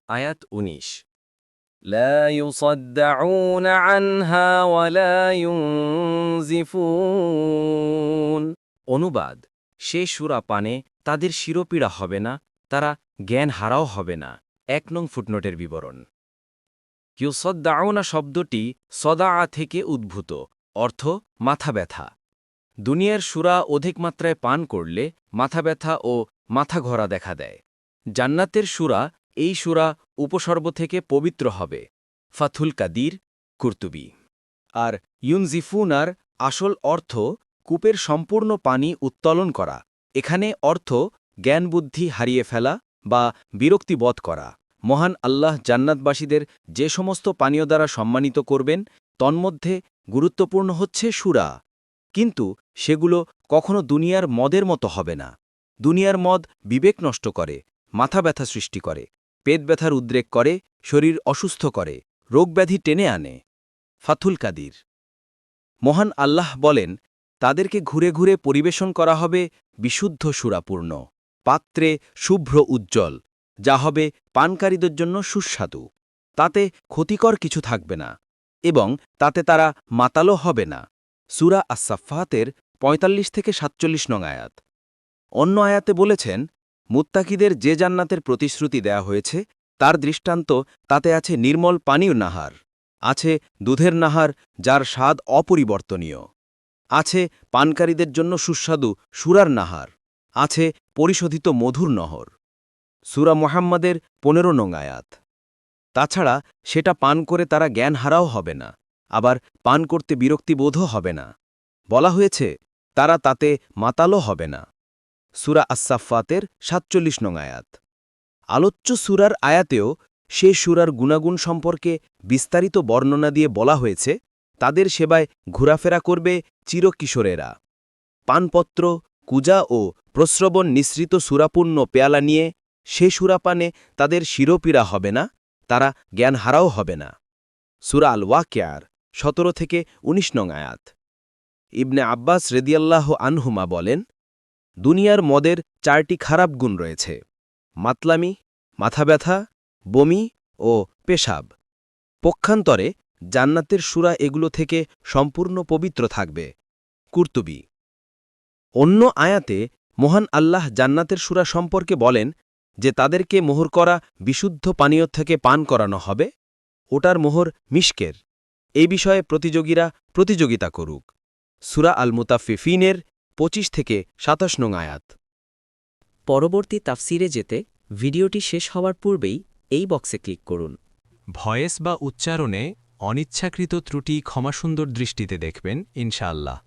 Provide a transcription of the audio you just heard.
আয়াত ১৯ لا يصدعون عنها ولا ينزفون অনুবাদ সে সূরা পানে তাদের শিরোপীড়া হবে না, তারা জ্ঞান হারাও হবে না। ১ নং ফুটনোটের বিবরণ। ইউসদ্দাউনা শব্দটি সদা থেকে উদ্ভূত, অর্থ মাথা ব্যথা। দুনিয়ার সূরা অধিক মাত্রায় পান করলে মাথা ব্যথা ও মাথা ঘোরা দেখা দেয়। জান্নাতের সূরা এই সূরা উপসর্গ থেকে পবিত্র হবে। ফাথুল কাদির, কুর্তুবী। আর ইউনজিফুনার আসল অর্থ কূপের সম্পূর্ণ পানি উত্তোলন করা। এখানে অর্থ জ্ঞান বুদ্ধি হারিয়ে ফেলা বা বিরক্তিবোধ করা। মহান আল্লাহ জান্নাতবাসীদের যে সমস্ত পানীয় দ্বারা সম্মানিত করবেন তন্মধ্যে গুরুত্বপূর্ণ হচ্ছে সূরা, কিন্তু সেগুলো কখনো দুনিয়ার মদের মতো হবে না। দুনিয়ার মদ বিবেক নষ্ট করে, মাথা ব্যথা সৃষ্টি করে, পেট ব্যথার উদ্রেক করে, শরীর অসুস্থ করে, রোগব্যাধি টেনে আনে। ফাথুল কাদির। মহান আল্লাহ বলেন, তাদেরকে ঘুরে ঘুরে পরিবেশন করা হবে বিশুদ্ধ সুরাপূর্ণ পাত্রে, শুভ্র উজ্জ্বল, যা হবে পানকারীদের জন্য সুস্বাদু। তাতে ক্ষতিকর কিছু থাকবে না এবং তাতে তারা মাতালো হবে না। সূরা আস-সাফফাতের ৪৫ থেকে ৪৭ নং আয়াত। অন্য আয়াতে বলেছেন, মুত্তাকিদের যে জান্নাতের প্রতিশ্রুতি দেয়া হয়েছে তার দৃষ্টান্ত তাতে আছে নির্মল পানীয় নাহার, আছে দুধের নাহার যার স্বাদ অপরিবর্তনীয়, আছে পানকারীদের জন্য সুস্বাদু সুরার নাহার, আছে পরিশোধিত মধুর নহর। সূরা মুহাম্মাদের ১৫ নং আয়াত। তাছাড়া সেটা পান করে তারা জ্ঞান হারাও হবে না, আবার পান করতে বিরক্তিবোধও হবে না। বলা হয়েছে তারা তাতে মাতালো হবে না। সূরা আস-সাফফাতের ৪৭ নং আয়াত। আলোচ্য সূরার আয়াতেও সে সূরার গুণাগুণ সম্পর্কে বিস্তারিত বর্ণনা দিয়ে বলা হয়েছে, তাদের সেবায় ঘোরাফেরা করবে চিরকিশোরেরা। পানপত্র, কুজা ও প্রস্রবণ নিঃসৃত সুরাপূর্ণ পেয়ালা নিয়ে সে সুরাপানে তাদের শিরোপীড়া হবে না, তারা জ্ঞান হারাও হবে না। সূরা আল ওয়াকিয়ার ১৭ থেকে ১৯ নং আয়াত। ইবনে আব্বাস রেদিয়াল্লাহু আনহুমা বলেন, দুনিয়ার মদের ৪টি খারাপ গুণ রয়েছে: মাতলামি, মাথা ব্যথা, বমি ও পেশাব। পক্ষান্তরে জান্নাতের সূরা এগুলো থেকে সম্পূর্ণ পবিত্র থাকবে। কুর্তুবী। অন্য আয়াতে মহান আল্লাহ জান্নাতের সূরা সম্পর্কে বলেন যে তাদেরকে মোহর করা বিশুদ্ধ পানীয় থেকে পান করানো হবে, ওটার মোহর মিশকের। এই বিষয়ে প্রতিযোগীরা প্রতিযোগিতা করুক। সূরা আল মুতাফফিফিনের ২৫ থেকে ২৭ নং আয়াত। পরবর্তী তাফসিরে যেতে ভিডিওটি শেষ হওয়ার পূর্বেই এই বক্সে ক্লিক করুন। ভয়েস বা উচ্চারণে অনিচ্ছাকৃত ত্রুটি ক্ষমাসুন্দর দৃষ্টিতে দেখবেন ইনশাআল্লাহ।